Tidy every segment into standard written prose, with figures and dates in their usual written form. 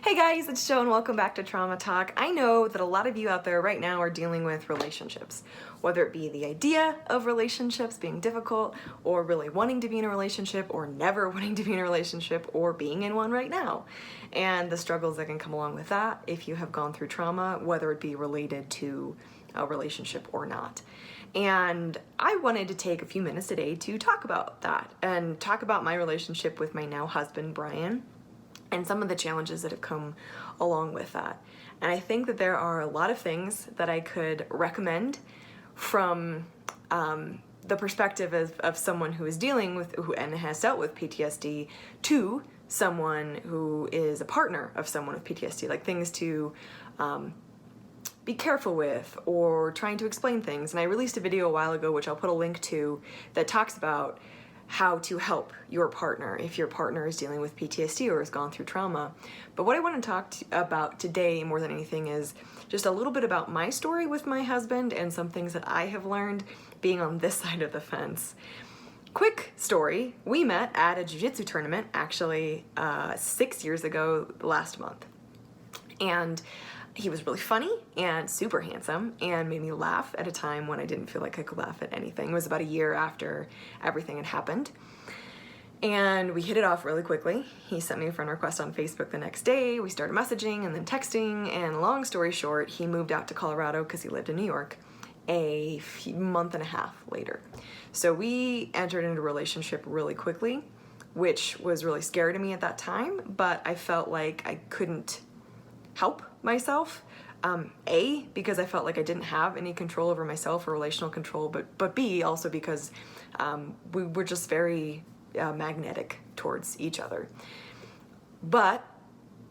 Hey guys, it's Jo and welcome back to Trauma Talk. I know that a lot of you out there right now are dealing with relationships, whether it be the idea of relationships being difficult, or really wanting to be in a relationship, or never wanting to be in a relationship, or being in one right now, and the struggles that can come along with that if you have gone through trauma, whether it be related to a relationship or not. And I wanted to take a few minutes today to talk about that and talk about my relationship with my now husband, Brian, and some of the challenges that have come along with that. And I think that there are a lot of things that I could recommend from the perspective of someone who is dealing with and has dealt with PTSD to someone who is a partner of someone with PTSD, like things to be careful with or trying to explain things. And I released a video a while ago, which I'll put a link to, that talks about how to help your partner if your partner is dealing with PTSD or has gone through trauma. But what I want to talk about today more than anything is just a little bit about my story with my husband and some things that I have learned being on this side of the fence. Quick story, we met at a jiu-jitsu tournament actually 6 years ago last month. And he was really funny and super handsome and made me laugh at a time when I didn't feel like I could laugh at anything. It was about a year after everything had happened. And we hit it off really quickly. He sent me a friend request on Facebook the next day. We started messaging and then texting, and long story short, he moved out to Colorado because he lived in New York a month and a half later. So we entered into a relationship really quickly, which was really scary to me at that time, but I felt like I couldn't help myself. A, because I felt like I didn't have any control over myself or relational control, but B, also because we were just very magnetic towards each other. But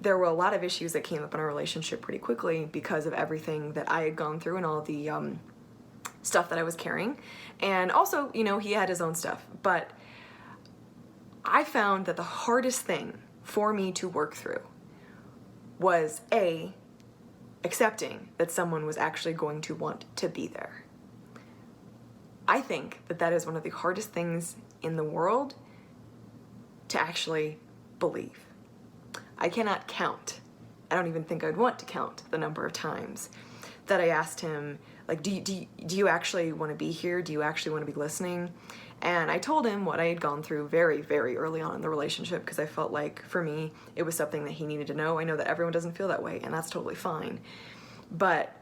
there were a lot of issues that came up in our relationship pretty quickly because of everything that I had gone through and all the stuff that I was carrying. And also, you know, he had his own stuff. But I found that the hardest thing for me to work through was A, accepting that someone was actually going to want to be there. I think that that is one of the hardest things in the world to actually believe. I cannot count. I don't even think I'd want to count the number of times that I asked him, like, do you actually want to be here? Do you actually want to be listening? And I told him what I had gone through very, very early on in the relationship because I felt like, for me, it was something that he needed to know. I know that everyone doesn't feel that way, and that's totally fine. But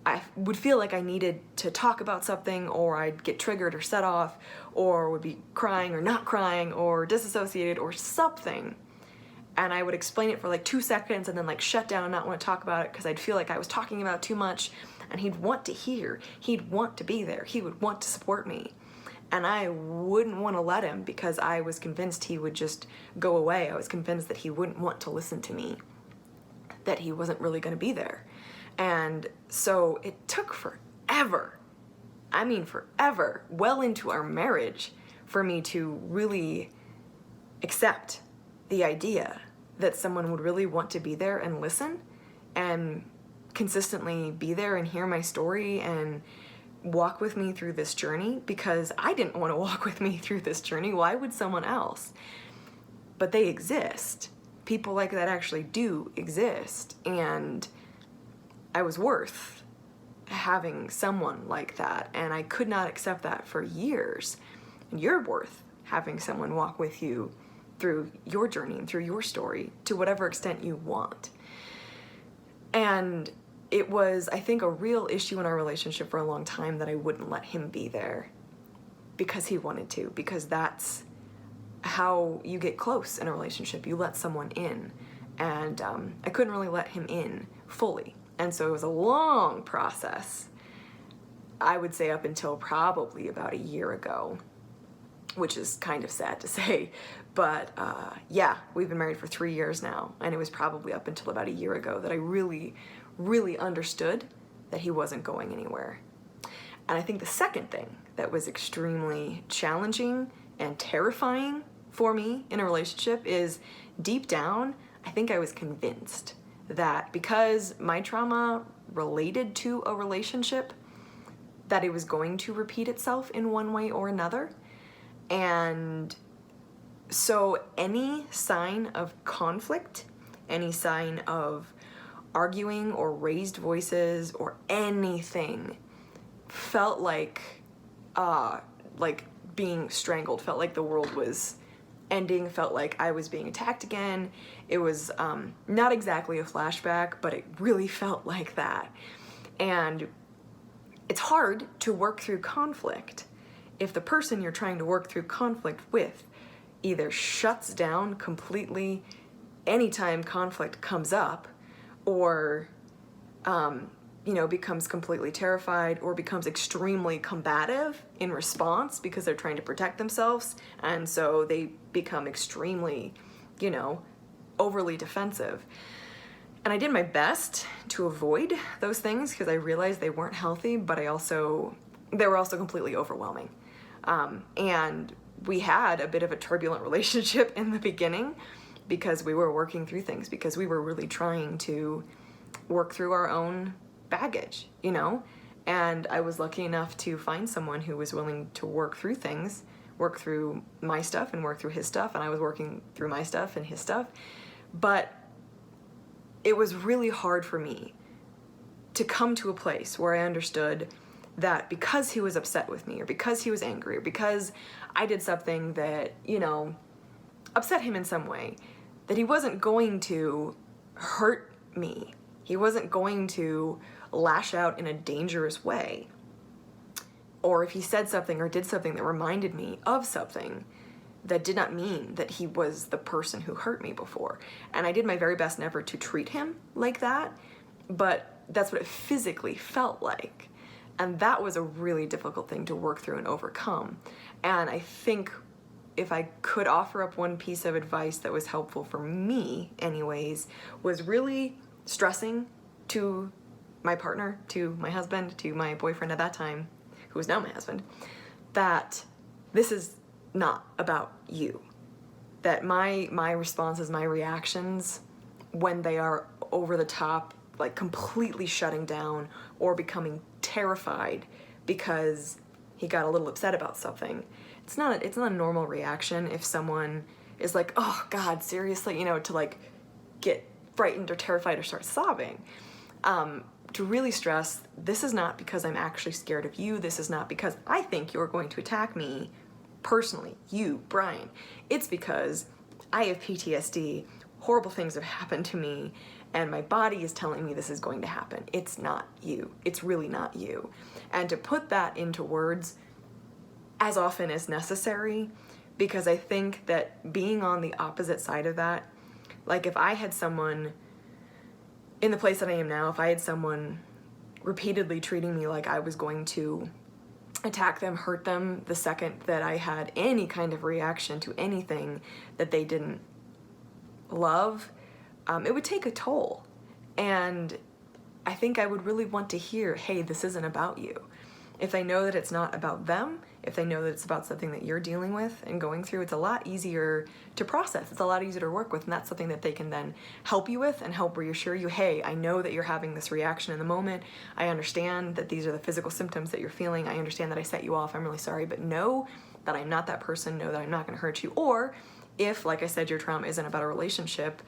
I would feel like I needed to talk about something, or I'd get triggered or set off, or would be crying or not crying, or disassociated or something. And I would explain it for like 2 seconds and then like shut down and not want to talk about it because I'd feel like I was talking about too much, and he'd want to hear, he'd want to be there, he would want to support me. And I wouldn't want to let him because I was convinced he would just go away. I was convinced that he wouldn't want to listen to me, that he wasn't really going to be there. And so it took forever, I mean forever, well into our marriage, for me to really accept the idea that someone would really want to be there and listen and consistently be there and hear my story and walk with me through this journey, because I didn't want to walk with me through this journey. Why would someone else? But they exist. People like that actually do exist, and I was worth having someone like that, and I could not accept that for years. And you're worth having someone walk with you through your journey and through your story to whatever extent you want. And it was, I think, a real issue in our relationship for a long time that I wouldn't let him be there because he wanted to, because that's how you get close in a relationship. You let someone in, and I couldn't really let him in fully. And so it was a long process, I would say up until probably about a year ago, which is kind of sad to say, but yeah, we've been married for 3 years now, and it was probably up until about a year ago that I really understood that he wasn't going anywhere. And I think the second thing that was extremely challenging and terrifying for me in a relationship is, deep down, I think I was convinced that because my trauma related to a relationship, that it was going to repeat itself in one way or another. And so any sign of conflict any sign of arguing or raised voices or anything felt like being strangled, felt like the world was ending, felt like I was being attacked again. It was not exactly a flashback, but it really felt like that. And it's hard to work through conflict if the person you're trying to work through conflict with either shuts down completely anytime conflict comes up, or becomes completely terrified, or becomes extremely combative in response because they're trying to protect themselves, and so they become extremely, overly defensive. And I did my best to avoid those things because I realized they weren't healthy, but they were also completely overwhelming. And we had a bit of a turbulent relationship in the beginning because we were working through things, because we were really trying to work through our own baggage, and I was lucky enough to find someone who was willing to work through things, work through my stuff and work through his stuff, and I was working through my stuff and his stuff. But it was really hard for me to come to a place where I understood that because he was upset with me, or because he was angry, or because I did something that, upset him in some way, that he wasn't going to hurt me. He wasn't going to lash out in a dangerous way. Or if he said something or did something that reminded me of something, that did not mean that he was the person who hurt me before. And I did my very best never to treat him like that, but that's what it physically felt like. And that was a really difficult thing to work through and overcome. And I think if I could offer up one piece of advice that was helpful for me anyways, was really stressing to my partner, to my husband, to my boyfriend at that time, who is now my husband, that this is not about you. That my responses, my reactions, when they are over the top, like completely shutting down or becoming terrified because he got a little upset about something, it's not a normal reaction if someone is like, oh God, seriously, to like get frightened or terrified or start sobbing. To really stress, this is not because I'm actually scared of you. This is not because I think you're going to attack me personally, you, Brian. It's because I have PTSD, horrible things have happened to me, and my body is telling me this is going to happen. It's not you. It's really not you. And to put that into words as often as necessary, because I think that being on the opposite side of that, like if I had someone in the place that I am now, if I had someone repeatedly treating me like I was going to attack them, hurt them the second that I had any kind of reaction to anything that they didn't love, it would take a toll. And I think I would really want to hear, hey, this isn't about you. If I know that it's not about them, if they know that it's about something that you're dealing with and going through, it's a lot easier to process. It's a lot easier to work with, and that's something that they can then help you with and help reassure you, hey, I know that you're having this reaction in the moment. I understand that these are the physical symptoms that you're feeling. I understand that I set you off. I'm really sorry, but know that I'm not that person. Know that I'm not going to hurt you. Or if, like I said, your trauma isn't about a relationship,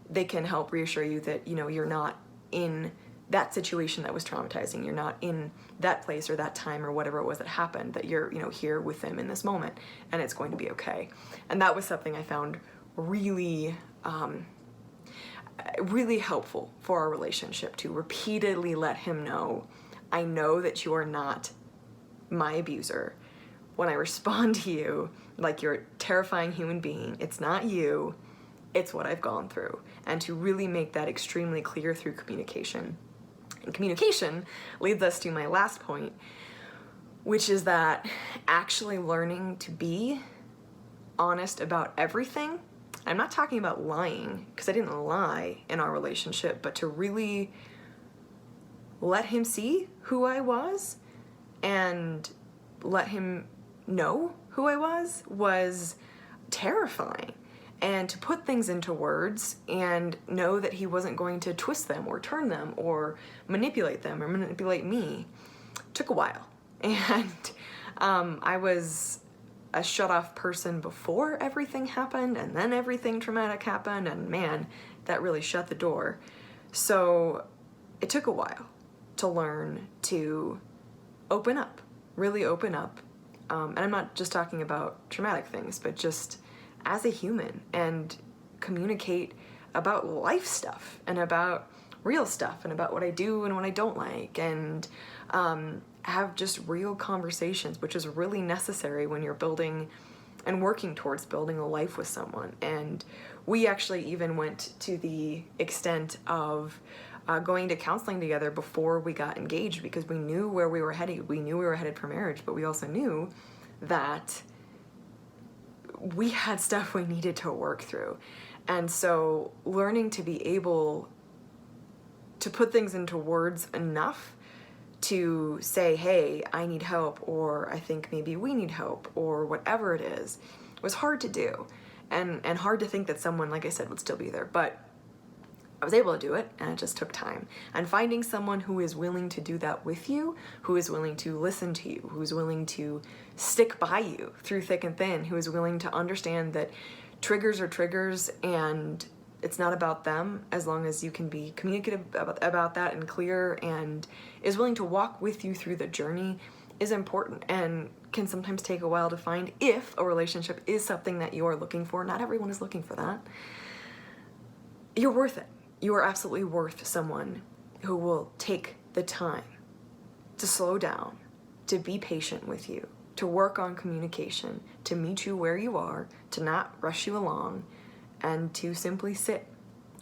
they can help reassure you that, you're not in that situation that was traumatizing. You're not in that place or that time or whatever it was that happened, that you're, here with them in this moment, and it's going to be okay. And that was something I found really, really helpful for our relationship, to repeatedly let him know, I know that you are not my abuser. When I respond to you like you're a terrifying human being, it's not you, it's what I've gone through. And to really make that extremely clear through communication. And communication leads us to my last point, which is that actually learning to be honest about everything. I'm not talking about lying, because I didn't lie in our relationship, but to really let him see who I was and let him know who I was terrifying. And to put things into words and know that he wasn't going to twist them or turn them or manipulate them or manipulate me took a while. And I was a shut-off person before everything happened, and then everything traumatic happened, and man, that really shut the door. So it took a while to learn to open up, really open up. And I'm not just talking about traumatic things, but just as a human, and communicate about life stuff and about real stuff and about what I do and what I don't like, and have just real conversations, which is really necessary when you're building and working towards building a life with someone. And we actually even went to the extent of going to counseling together before we got engaged, because we knew where we were headed. We knew we were headed for marriage, but we also knew that we had stuff we needed to work through. And so learning to be able to put things into words enough to say, hey, I need help, or I think maybe we need help, or whatever it is, was hard to do. And hard to think that someone, like I said, would still be there. But I was able to do it, and it just took time. And finding someone who is willing to do that with you, who is willing to listen to you, who is willing to stick by you through thick and thin, who is willing to understand that triggers are triggers and it's not about them, as long as you can be communicative about that and clear, and is willing to walk with you through the journey, is important, and can sometimes take a while to find if a relationship is something that you are looking for. Not everyone is looking for that. You're worth it. You are absolutely worth someone who will take the time to slow down, to be patient with you, to work on communication, to meet you where you are, to not rush you along, and to simply sit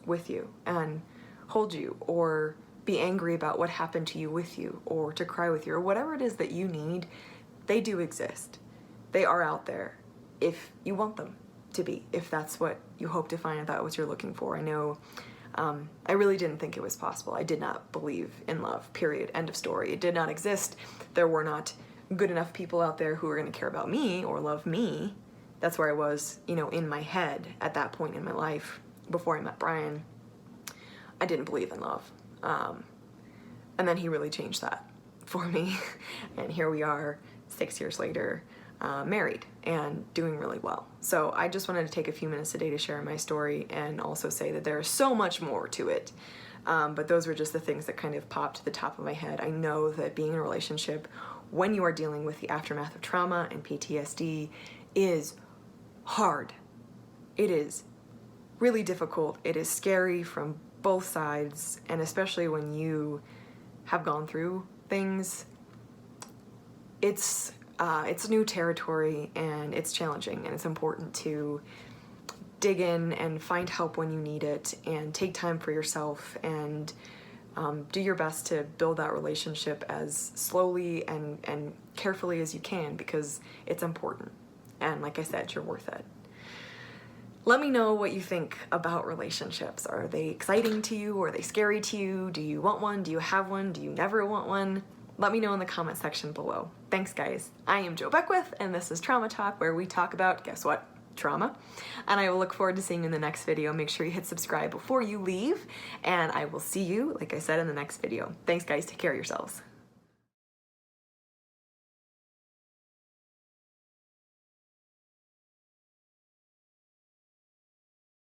with you and hold you, or be angry about what happened to you with you, or to cry with you, or whatever it is that you need. They do exist. They are out there if you want them to be, if that's what you hope to find, if that was what you're looking for. I know I really didn't think it was possible. I did not believe in love, period, end of story. It did not exist. There were not good enough people out there who were going to care about me or love me. That's where I was, in my head at that point in my life before I met Brian. I didn't believe in love. And then he really changed that for me. And here we are 6 years later, married and doing really well. So I just wanted to take a few minutes today to share my story, and also say that there is so much more to it. But those were just the things that kind of popped to the top of my head. I know that being in a relationship, when you are dealing with the aftermath of trauma and PTSD, is hard. It is really difficult. It is scary from both sides, and especially when you have gone through things, it's new territory, and it's challenging, and it's important to dig in and find help when you need it, and take time for yourself, and do your best to build that relationship as slowly and carefully as you can, because it's important. And like I said, you're worth it. Let me know what you think about relationships. Are they exciting to you? Are they scary to you? Do you want one? Do you have one? Do you never want one? Let me know in the comment section below. Thanks, guys. I am Jo Beckwith, and this is Trauma Talk, where we talk about, guess what? Trauma. And I will look forward to seeing you in the next video. Make sure you hit subscribe before you leave, and I will see you, like I said, in the next video. Thanks, guys. Take care of yourselves.